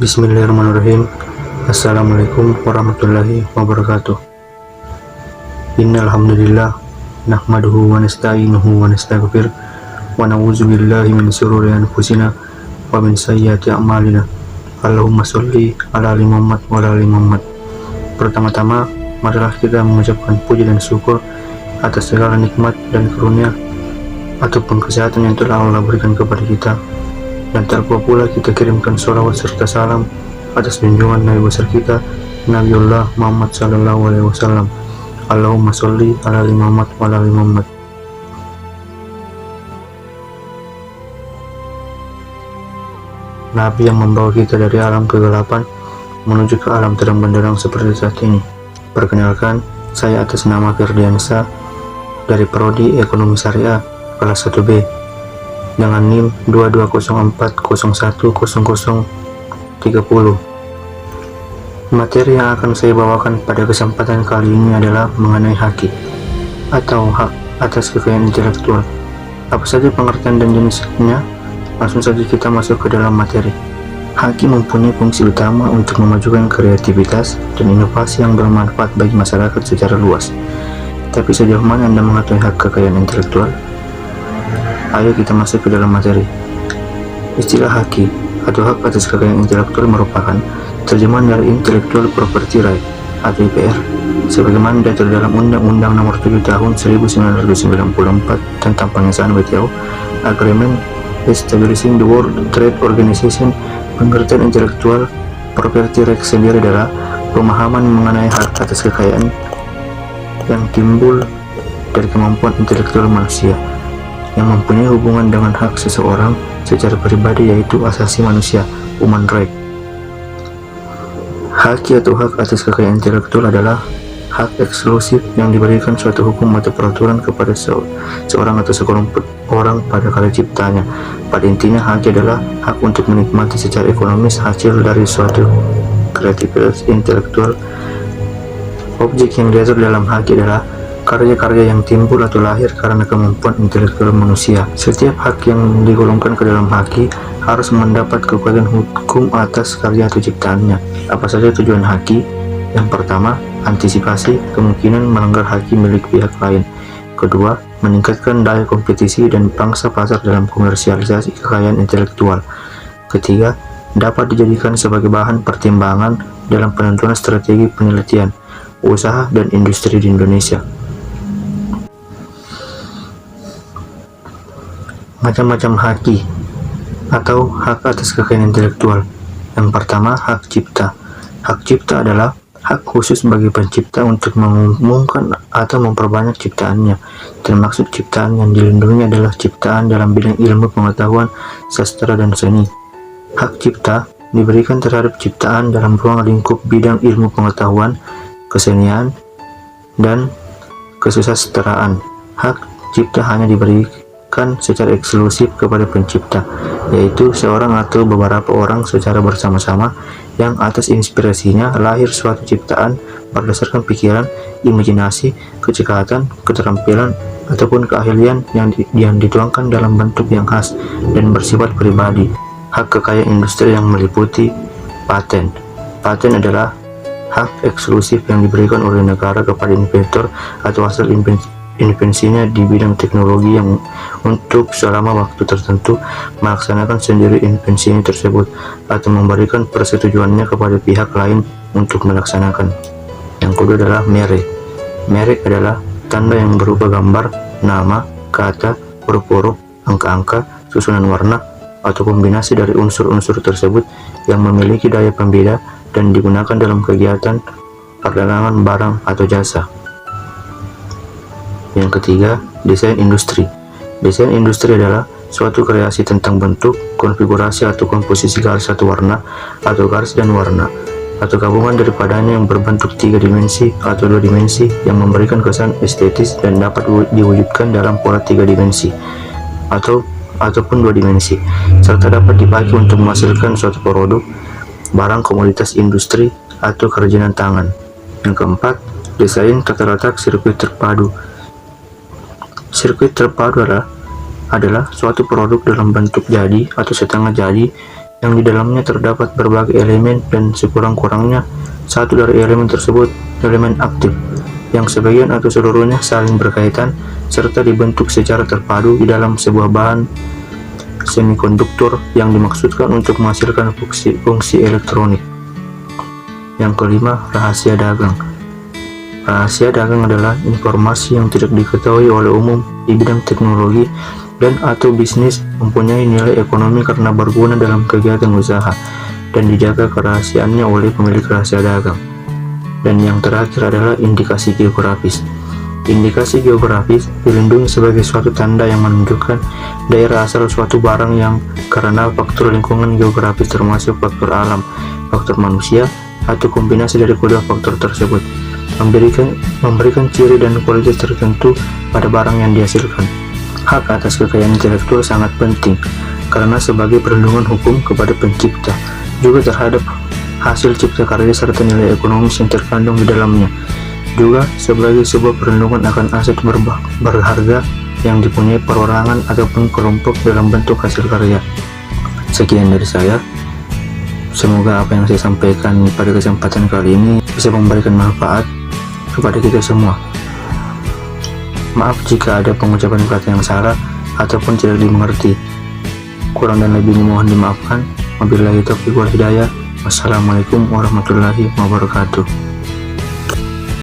Bismillahirrahmanirrahim. Assalamualaikum warahmatullahi wabarakatuh. Innal hamdalillah nahmaduhu wa nasta'inuhu wa nastaghfir wa na'udzu billahi min shururi anfusina wa min sayyiati a'malina. Allahumma sholli ala ali Muhammad wa ala ali Muhammad. Pertama-tama, marilah kita mengucapkan puji dan syukur atas segala nikmat dan karunia ataupun kesehatan yang telah Allah berikan kepada kita. Dan tak lupa pula kita kirimkan sholawat serta salam atas junjungan Nabi besar kita, Nabiullah Muhammad sallallahu alaihi wasallam. Allahumma sholli ala ali Muhammad wa ala ali Muhammad. Nabi yang membawa kita dari alam kegelapan menuju ke alam terang benderang seperti saat ini. Perkenalkan, saya atas nama Firdiansa dari Prodi Ekonomi Syariah kelas 1B. dengan NIM 2204010030. Materi yang akan saya bawakan pada kesempatan kali ini adalah mengenai haki atau hak atas kekayaan intelektual. Apa saja pengertian dan jenisnya? Langsung saja kita masuk ke dalam materi. Haki mempunyai fungsi utama untuk memajukan kreativitas dan inovasi yang bermanfaat bagi masyarakat secara luas. Tapi sejauh mana Anda mengetahui hak kekayaan intelektual? Ayo kita masuk ke dalam materi. Istilah haki atau hak atas kekayaan intelektual merupakan terjemahan dari Intellectual Property Right atau IPR sebagaimana diatur dalam Undang-Undang Nomor 7 Tahun 1994 tentang pengesahan WTO Agreement Establishing the World Trade Organization. Pengertian Intellectual Property Right sendiri adalah pemahaman mengenai hak atas kekayaan yang timbul dari kemampuan intelektual manusia yang mempunyai hubungan dengan hak seseorang secara pribadi, yaitu asasi manusia, human right. Haki atau hak atas kekayaan intelektual adalah hak eksklusif yang diberikan suatu hukum atau peraturan kepada seorang atau sekelompok orang pada kala ciptanya. Pada intinya, haki adalah hak untuk menikmati secara ekonomis hasil dari suatu kreativitas intelektual. Objek yang diatur dalam haki adalah karya-karya yang timbul atau lahir karena kemampuan intelektual manusia. Setiap hak yang digolongkan ke dalam haki harus mendapat kekuatan hukum atas karya atau ciptaannya. Apa saja tujuan haki? Yang pertama, antisipasi kemungkinan melanggar haki milik pihak lain. Kedua, meningkatkan daya kompetisi dan pangsa pasar dalam komersialisasi kekayaan intelektual. Ketiga, dapat dijadikan sebagai bahan pertimbangan dalam penentuan strategi penelitian, usaha, dan industri di Indonesia. Macam-macam haki atau hak atas kekayaan intelektual. Yang pertama, hak cipta. Hak cipta adalah hak khusus bagi pencipta untuk mengumumkan atau memperbanyak ciptaannya. Termaksud ciptaan yang dilindungi adalah ciptaan dalam bidang ilmu pengetahuan, sastra, dan seni. Hak cipta diberikan terhadap ciptaan dalam ruang lingkup bidang ilmu pengetahuan, kesenian, dan kesusastraan. Hak cipta hanya diberikan secara eksklusif kepada pencipta, yaitu seorang atau beberapa orang secara bersama-sama yang atas inspirasinya lahir suatu ciptaan berdasarkan pikiran, imajinasi, kecekatan, keterampilan, ataupun keahlian yang dituangkan dalam bentuk yang khas dan bersifat pribadi. Hak kekayaan industri yang meliputi paten. Paten adalah hak eksklusif yang diberikan oleh negara kepada inventor atau hasil invensinya di bidang teknologi yang untuk selama waktu tertentu melaksanakan sendiri invensinya tersebut atau memberikan persetujuannya kepada pihak lain untuk melaksanakan. Yang kedua adalah merek. Merek adalah tanda yang berupa gambar, nama, kata, huruf-huruf, angka-angka, susunan warna, atau kombinasi dari unsur-unsur tersebut yang memiliki daya pembeda dan digunakan dalam kegiatan perdagangan barang atau jasa. Yang ketiga, desain industri. Desain industri adalah suatu kreasi tentang bentuk, konfigurasi atau komposisi garis atau warna, atau garis dan warna, atau gabungan daripadanya yang berbentuk 3 dimensi atau 2 dimensi yang memberikan kesan estetis dan dapat diwujudkan dalam pola 3 dimensi ataupun 2 dimensi, serta dapat dipakai untuk menghasilkan suatu produk, barang, komoditas industri, atau kerajinan tangan. Yang keempat, desain tata letak sirkuit terpadu. Sirkuit terpadu adalah suatu produk dalam bentuk jadi atau setengah jadi yang di dalamnya terdapat berbagai elemen dan sekurang-kurangnya satu dari elemen tersebut elemen aktif, yang sebagian atau seluruhnya saling berkaitan serta dibentuk secara terpadu di dalam sebuah bahan semikonduktor yang dimaksudkan untuk menghasilkan fungsi elektronik. Yang kelima, rahasia dagang. Rahasia dagang adalah informasi yang tidak diketahui oleh umum di bidang teknologi dan atau bisnis, mempunyai nilai ekonomi karena berguna dalam kegiatan usaha dan dijaga kerahasiaannya oleh pemilik rahasia dagang. Dan yang terakhir adalah indikasi geografis. Indikasi geografis dilindungi sebagai suatu tanda yang menunjukkan daerah asal suatu barang yang karena faktor lingkungan geografis termasuk faktor alam, faktor manusia, atau kombinasi dari kedua faktor tersebut, memberikan ciri dan kualitas tertentu pada barang yang dihasilkan. Hak atas kekayaan intelektual sangat penting karena sebagai perlindungan hukum kepada pencipta, juga terhadap hasil cipta karya serta nilai ekonomis yang terkandung di dalamnya, juga sebagai sebuah perlindungan akan aset berharga yang dipunyai perorangan ataupun kelompok dalam bentuk hasil karya. Sekian dari saya. Semoga apa yang saya sampaikan pada kesempatan kali ini bisa memberikan manfaat kepada kita semua. Maaf jika ada pengucapan kata yang salah ataupun tidak dimengerti. Kurang dan lebihnya mohon dimaafkan. Wabillahi taufiq wal hidayah. Wassalamualaikum warahmatullahi wabarakatuh.